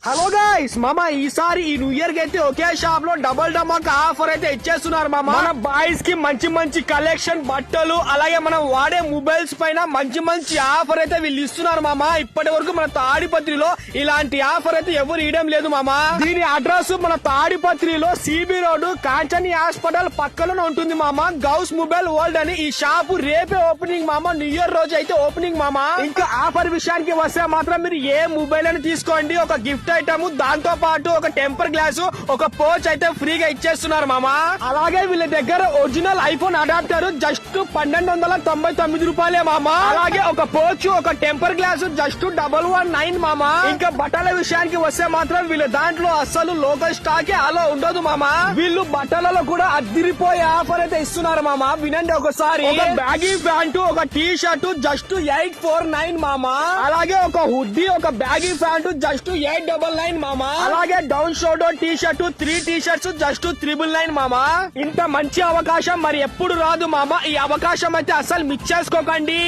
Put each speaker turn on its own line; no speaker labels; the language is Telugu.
హలో గైస్ మామ, ఈసారి ఈ న్యూ ఇయర్ కి అయితే ఒకే షాప్ లో డబుల్ డమాక్ ఆఫర్ అయితే ఇచ్చేస్తున్నారు మామ. మన బాయ్స్ కి మంచి మంచి కలెక్షన్ బట్టలు, అలాగే మనం వాడే మొబైల్స్ పైన మంచి మంచి ఆఫర్ అయితే వీళ్ళు ఇస్తున్నారు మామ. ఇప్పటి వరకు మన తాడిపత్రిలో ఇలాంటి ఆఫర్ అయితే ఎవరు ఇవ్వడం లేదు మామ. దీని అడ్రస్ మన తాడిపత్రిలో సిబి రోడ్డు కాంచని హాస్పిటల్ పక్కన ఉంటుంది మామ. గౌస్ మొబైల్ వరల్డ్ అని ఈ షాప్ రేపే ఓపెనింగ్ మామ. న్యూ ఇయర్ రోజు అయితే ఓపెనింగ్ మామ. ఇంకా ఆఫర్ విషయానికి వస్తే మాత్రం మీరు ఏ మొబైల్ అని తీసుకోండి, ఒక గిఫ్ట్ ఐటమ్, దాంతో పాటు ఒక టెంపర్ గ్లాస్, ఒక పోచ్ అయితే ఫ్రీగా ఇచ్చేస్తున్నారు మామ. అలాగే వీళ్ళ దగ్గర ఒరిజినల్ ఐఫోన్ అడాప్టర్ జస్ట్ 1299 రూపాయలే మామ. అలాగే ఒక పోచ్, ఒక టెంపర్ గ్లాస్ జస్ట్ 119 మామ. ఇంకా బట్టల విషయానికి వస్తే మాత్రం వీళ్ళ దాంట్లో అస్సలు లోకల్ స్టాక్ అలా ఉండదు మామ. వీళ్ళు బట్టలలో కూడా అదిరిపోయే ఆఫర్ అయితే ఇస్తున్నారు మామ. వినండి ఒకసారి. ఒక బ్యాగీ ప్యాంటు, ఒక టీ షర్ట్ జస్ట్ 849 మామ. అలాగే ఒక హుడ్డీ, ఒక బ్యాగీ ప్యాంటు జస్ట్ 899 మామ. అలాగే down shoulder T shirt 3 T shirts just 999 మామ. ఇంత మంచి అవకాశం మరి ఎప్పుడు రాదు మామ. ఈ అవకాశం అయితే అసలు మిస్ చేసుకోకండి.